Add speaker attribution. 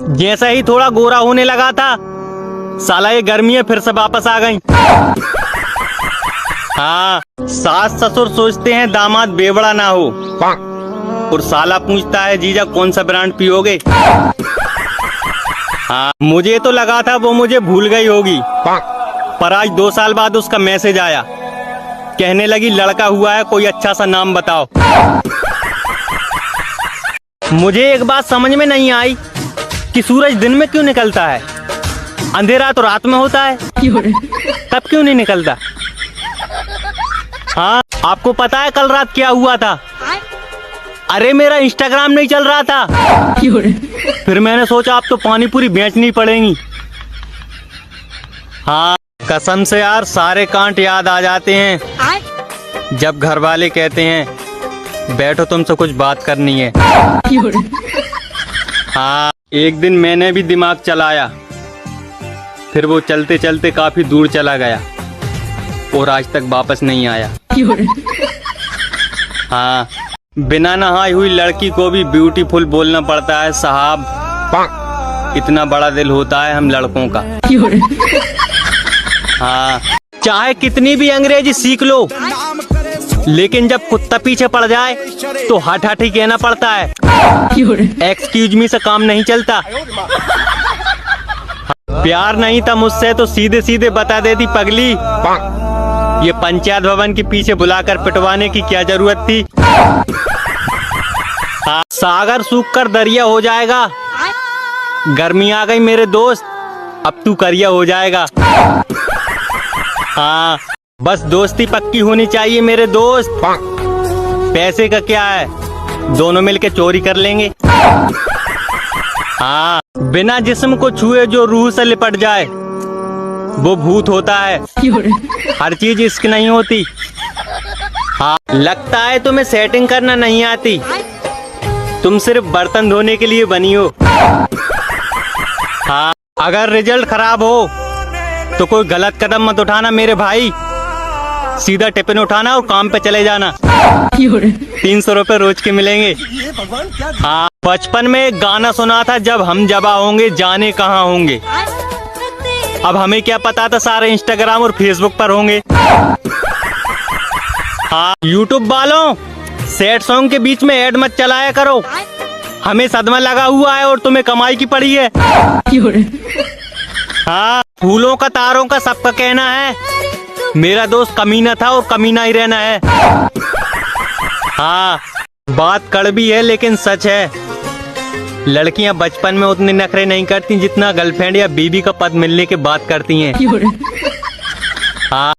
Speaker 1: जैसा ही थोड़ा गोरा होने लगा था, साला ये गर्मियाँ फिर से वापस आ गई। हाँ, सास ससुर सोचते हैं दामाद बेवड़ा ना हो, और साला पूछता है जीजा कौन सा ब्रांड पियोगे। हाँ, मुझे तो लगा था वो मुझे भूल गई होगी, पर आज 2 साल बाद उसका मैसेज आया, कहने लगी लड़का हुआ है, कोई अच्छा सा नाम बताओ। मुझे एक बात समझ में नहीं आई कि सूरज दिन में क्यों निकलता है, अंधेरा तो रात में होता है, तब क्यों नहीं निकलता। हाँ, आपको पता है कल रात क्या हुआ था? अरे मेरा इंस्टाग्राम नहीं चल रहा था, फिर मैंने सोचा अब तो पानी पूरी बेचनी पड़ेगी। हाँ, कसम से यार सारे कांट याद आ जाते हैं जब घर वाले कहते हैं बैठो तुमसे कुछ बात करनी है। हाँ, एक दिन मैंने भी दिमाग चलाया, फिर वो चलते चलते काफी दूर चला गया और आज तक वापस नहीं आया। हाँ, बिना नहाई हुई लड़की को भी ब्यूटीफुल बोलना पड़ता है साहब, इतना बड़ा दिल होता है हम लड़कों का। हाँ, चाहे कितनी भी अंग्रेजी सीख लो, लेकिन जब कुत्ता पीछे पड़ जाए तो हट हट ही कहना पड़ता है, एक्सक्यूज मी से काम नहीं चलता। प्यार नहीं था मुझसे तो सीधे सीधे बता देती पगली, ये पंचायत भवन के पीछे बुलाकर पिटवाने की क्या जरूरत थी। हाँ, सागर सूख कर दरिया हो जाएगा, गर्मी आ गई मेरे दोस्त, अब तू करिया हो जाएगा। हाँ, बस दोस्ती पक्की होनी चाहिए मेरे दोस्त, पैसे का क्या है, दोनों मिलके चोरी कर लेंगे। हाँ, बिना जिस्म को छुए जो रूह से लिपट जाए वो भूत होता है, हर चीज इश्क नहीं होती। हाँ, लगता है तुम्हें सेटिंग करना नहीं आती, तुम सिर्फ बर्तन धोने के लिए बनी हो। हाँ, अगर रिजल्ट खराब हो तो कोई गलत कदम मत उठाना मेरे भाई, सीधा टिफिन उठाना और काम पे चले जाना। 300 रुपए रोज के मिलेंगे। हाँ, बचपन में एक गाना सुना था, जब हम जबा होंगे जाने कहाँ होंगे। अब हमें क्या पता था सारे इंस्टाग्राम और फेसबुक पर होंगे। हाँ, यूट्यूब वालों सैड सॉन्ग के बीच में ऐड मत चलाया करो, हमें सदमा लगा हुआ है और तुम्हें कमाई की पड़ी है। हाँ, फूलों का तारों का सबका कहना है, मेरा दोस्त कमीना था और कमीना ही रहना है। हाँ, बात कड़वी है लेकिन सच है, लड़कियां बचपन में उतने नखरे नहीं करती जितना गर्लफ्रेंड या बीवी का पद मिलने के बाद करती हैं। हाँ।